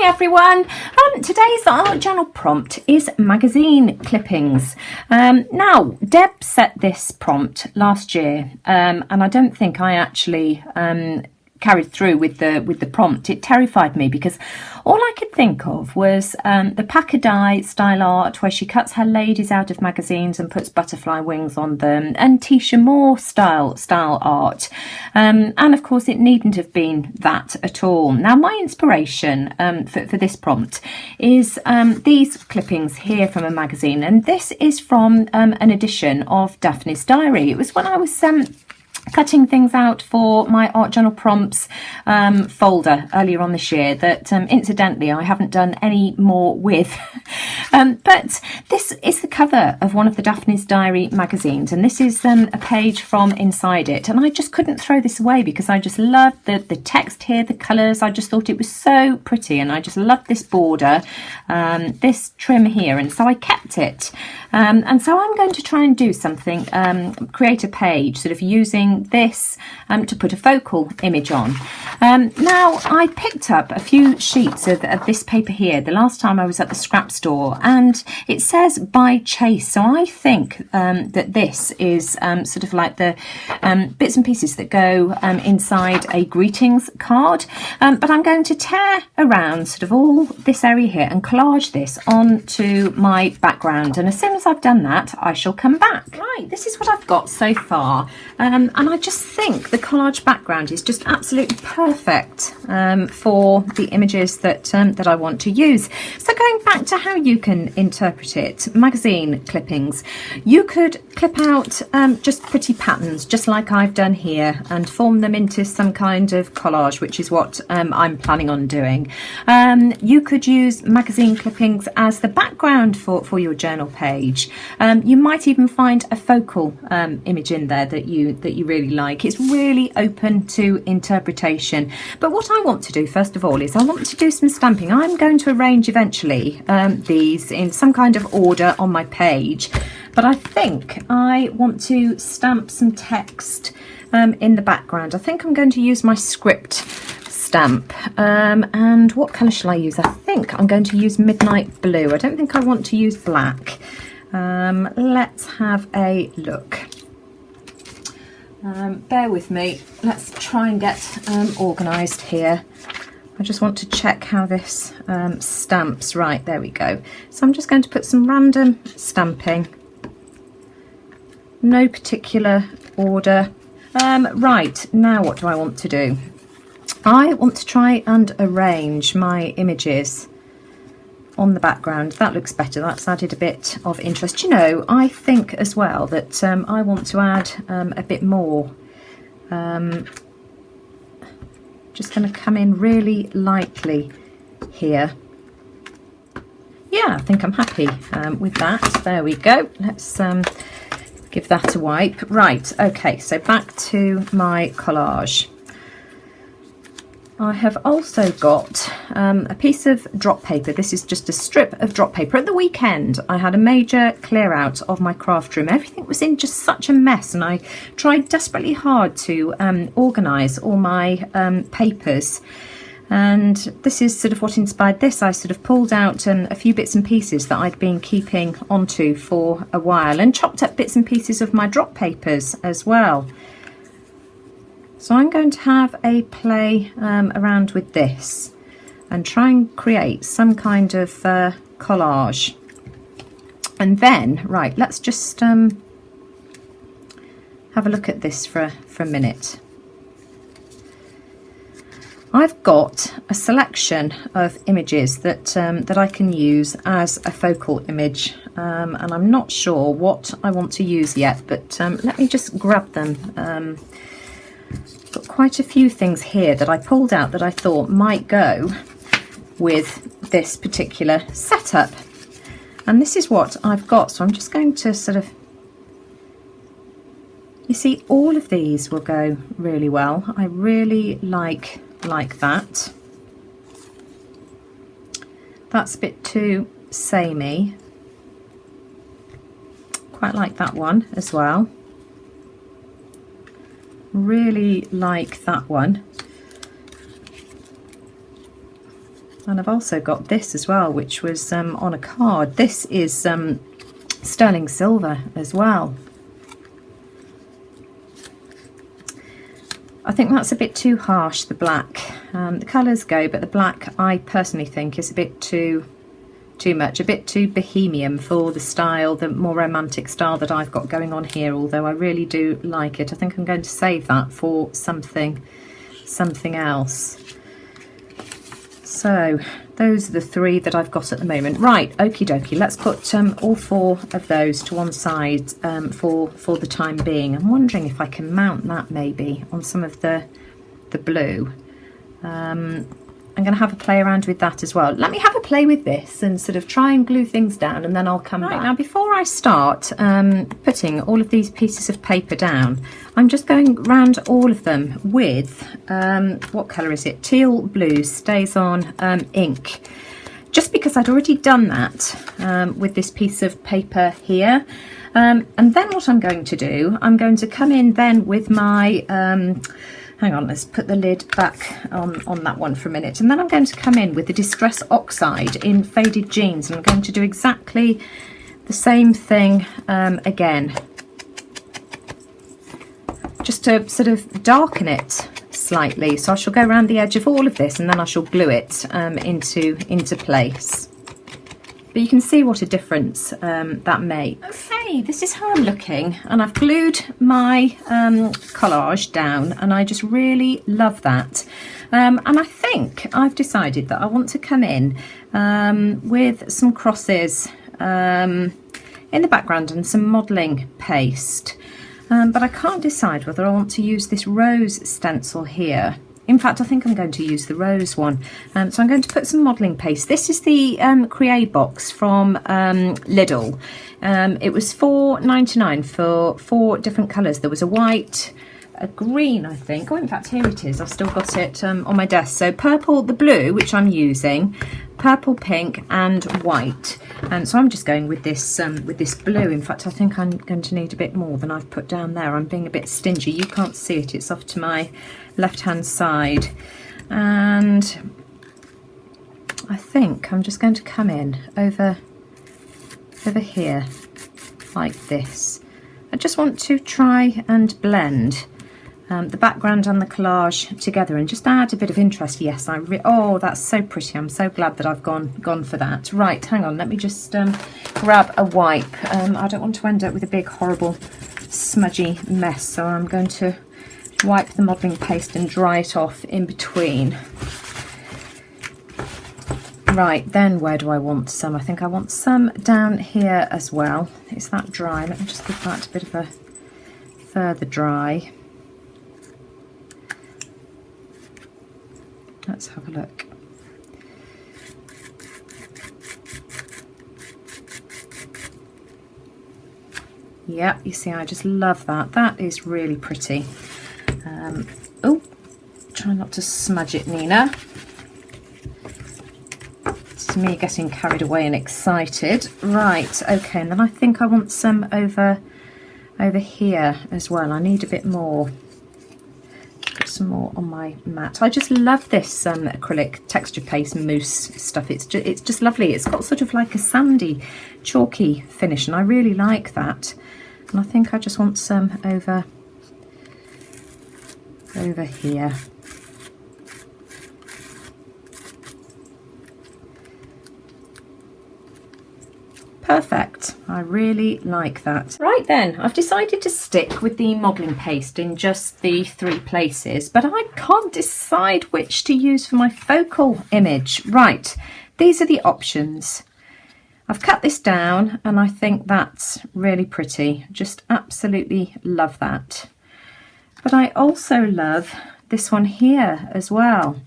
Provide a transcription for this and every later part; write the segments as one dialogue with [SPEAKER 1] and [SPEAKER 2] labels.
[SPEAKER 1] Hi everyone. Today's art journal prompt is magazine clippings. Now, Deb set this prompt last year, and I don't think I actually carried through with the prompt. It terrified me because all I could think of was the pack-a-dye style art where she cuts her ladies out of magazines and puts butterfly wings on them, and Tisha Moore style art, and of course it needn't have been that at all. Now my inspiration for this prompt is these clippings here from a magazine, and this is from an edition of Daphne's diary. It was when I was cutting things out for my art journal prompts folder earlier on this year that incidentally I haven't done any more with. But this is the cover of one of the Daphne's Diary magazines, and this is a page from inside it, and I just couldn't throw this away because I just loved the text here, the colours. I just thought it was so pretty, and I just loved this border, this trim here, and so I kept it. And so I'm going to try and do something, create a page sort of using this to put a focal image on. Now I picked up a few sheets of this paper here the last time I was at the scrap store, and it says by Chase, so I think that this is sort of like the bits and pieces that go inside a greetings card, but I'm going to tear around sort of all this area here and collage this onto my background, and as soon as I've done that I shall come back. Right, this is what I've got so far, and I just think the collage background is just absolutely perfect for the images that I want to use. So going back to how you can interpret it, magazine clippings, you could clip out just pretty patterns just like I've done here and form them into some kind of collage, which is what I'm planning on doing. You could use magazine clippings as the background for your journal page. You might even find a focal image in there that you really like. It's really open to interpretation, but what I want to do first of all is I want to do some stamping. I'm going to arrange eventually these in some kind of order on my page, but I think I want to stamp some text in the background. I think I'm going to use my script stamp, and what colour shall I use? I think I'm going to use midnight blue. I don't think I want to use black. Let's have a look. Bear with me, let's try and get organised here. I just want to check how this stamps. Right, there we go. So I'm just going to put some random stamping, no particular order. Right, now what do I want to do? I want to try and arrange my images on the background. That looks better, that's added a bit of interest. You know, I think as well that I want to add a bit more. Just going to come in really lightly here. Yeah, I think I'm happy with that. There we go. Let's give that a wipe. Right, okay, so back to my collage. I have also got a piece of drop paper. This is just a strip of drop paper. At the weekend I had a major clear out of my craft room. Everything was in just such a mess, and I tried desperately hard to organise all my papers, and this is sort of what inspired this. I sort of pulled out a few bits and pieces that I'd been keeping onto for a while, and chopped up bits and pieces of my drop papers as well. So I'm going to have a play around with this and try and create some kind of collage. And then, right, let's just have a look at this for a minute. I've got a selection of images that that I can use as a focal image, and I'm not sure what I want to use yet, but let me just grab them. Got quite a few things here that I pulled out that I thought might go with this particular setup, and this is what I've got. So I'm just going to sort of, you see, all of these will go really well. I really like that. That's a bit too samey. Quite like that one as well. Really like that one. And I've also got this as well, which was on a card. This is sterling silver as well. I think that's a bit too harsh, the black. The colours go, but the black I personally think is a bit too much, a bit too bohemian for the style, the more romantic style that I've got going on here, although I really do like it. I think I'm going to save that for something else. So those are the three that I've got at the moment. Right, okie dokie, let's put all four of those to one side for the time being. I'm wondering if I can mount that maybe on some of the blue. I'm going to have a play around with that as well. Let me have a play with this and sort of try and glue things down, and then I'll come back. Now, before I start putting all of these pieces of paper down, I'm just going round all of them with, what colour is it? Teal blue Stays On ink. Just because I'd already done that with this piece of paper here. And then what I'm going to do, I'm going to come in then with my... hang on, let's put the lid back on that one for a minute. And then I'm going to come in with the Distress Oxide in Faded Jeans. And I'm going to do exactly the same thing again. Just to sort of darken it slightly. So I shall go around the edge of all of this, and then I shall glue it into place. But you can see what a difference that makes. Okay, this is how I'm looking, and I've glued my collage down, and I just really love that. And I think I've decided that I want to come in with some crosses in the background and some modelling paste. But I can't decide whether I want to use this rose stencil here. In fact, I think I'm going to use the rose one. So I'm going to put some modelling paste. This is the Create box from Lidl. It was $4.99 for 4 different colours. There was a white, a green, I think. Oh, in fact, here it is. I've still got it on my desk. So purple, the blue, which I'm using, purple, pink, and white. And so I'm just going with this blue. In fact, I think I'm going to need a bit more than I've put down there. I'm being a bit stingy. You can't see it. It's off to my left-hand side. And I think I'm just going to come in over here like this. I just want to try and blend the background and the collage together and just add a bit of interest. Yes, oh, that's so pretty. I'm so glad that I've gone for that. Right, hang on, let me just grab a wipe. I don't want to end up with a big horrible smudgy mess, so I'm going to wipe the modelling paste and dry it off in between. Right, then where do I want some? I think I want some down here as well. Is that dry? Let me just give that a bit of a further dry. Let's have a look. Yeah, you see, I just love that. That is really pretty. Oh, try not to smudge it, Nina. It's me getting carried away and excited. Right, okay, and then I think I want some over here as well. I need a bit more. Put some more on my mat. I just love this acrylic texture paste mousse stuff. It's just lovely. It's got sort of like a sandy, chalky finish, and I really like that. And I think I just want some over here. Perfect. I really like that. Right then, I've decided to stick with the modelling paste in just the 3 places, but I can't decide which to use for my focal image. Right, these are the options. I've cut this down and I think that's really pretty. Just absolutely love that. But I also love this one here as well.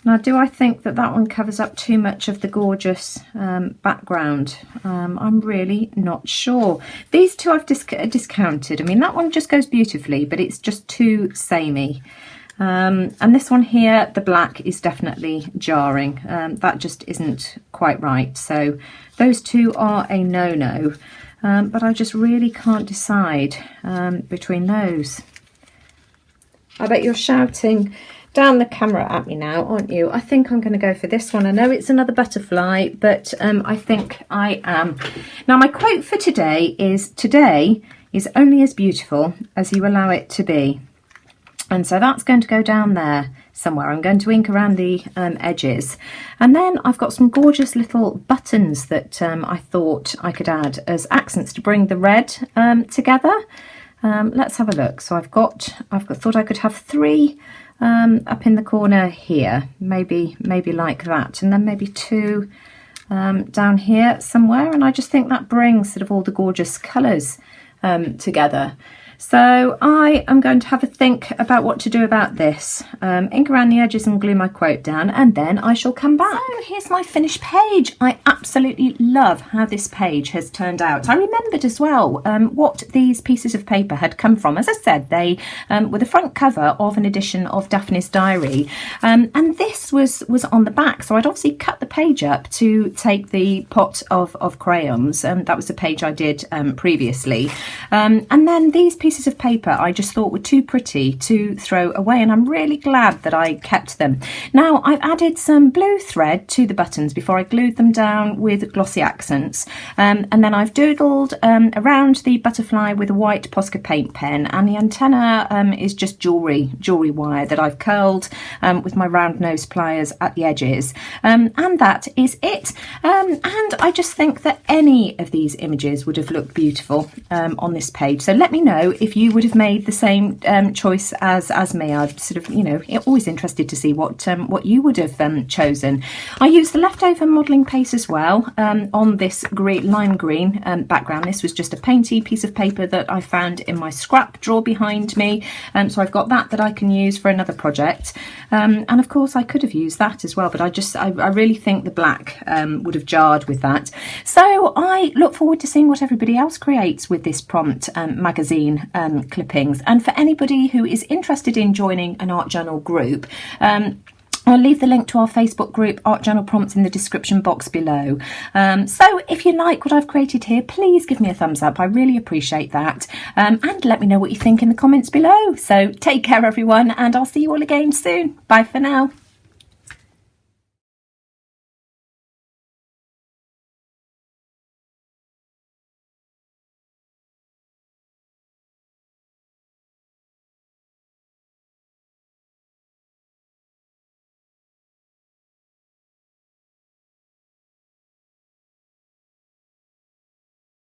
[SPEAKER 1] Now, do I think that that one covers up too much of the gorgeous background? I'm really not sure. These two I've discounted. I mean, that one just goes beautifully, but it's just too samey. And this one here, the black, is definitely jarring. That just isn't quite right. So those two are a no-no. But I just really can't decide between those. I bet you're shouting, down the camera at me now, aren't you? I think I'm going to go for this one. I know it's another butterfly, but I think I am. Now, my quote for today is only as beautiful as you allow it to be. And so that's going to go down there somewhere. I'm going to ink around the edges. And then I've got some gorgeous little buttons that I thought I could add as accents to bring the red together. Let's have a look. So I've thought I could have 3 up in the corner here, maybe like that, and then maybe 2 down here somewhere. And I just think that brings sort of all the gorgeous colours together. So I am going to have a think about what to do about this. Ink around the edges and glue my quote down, and then I shall come back. So here's my finished page. I absolutely love how this page has turned out. I remembered as well what these pieces of paper had come from. As I said, they were the front cover of an edition of Daphne's diary, and this was on the back. So I'd obviously cut the page up to take the pot of crayons. That was the page I did previously. And then these pieces of paper I just thought were too pretty to throw away, and I'm really glad that I kept them. Now I've added some blue thread to the buttons before I glued them down with glossy accents, and then I've doodled around the butterfly with a white Posca paint pen, and the antenna is just jewellery wire that I've curled with my round nose pliers at the edges, and that is it. And I just think that any of these images would have looked beautiful on this page. So let me know if you would have made the same choice as me. I'm sort of, you know, always interested to see what you would have chosen. I used the leftover modelling paste as well on this lime green background. This was just a painty piece of paper that I found in my scrap drawer behind me, so I've got that I can use for another project, and of course I could have used that as well, but I really think the black would have jarred with that. So I look forward to seeing what everybody else creates with this prompt magazine clippings. And for anybody who is interested in joining an art journal group, I'll leave the link to our Facebook group, Art Journal Prompts, in the description box below. So if you like what I've created here, please give me a thumbs up. I really appreciate that. And let me know what you think in the comments below. So take care, everyone, and I'll see you all again soon. Bye for now.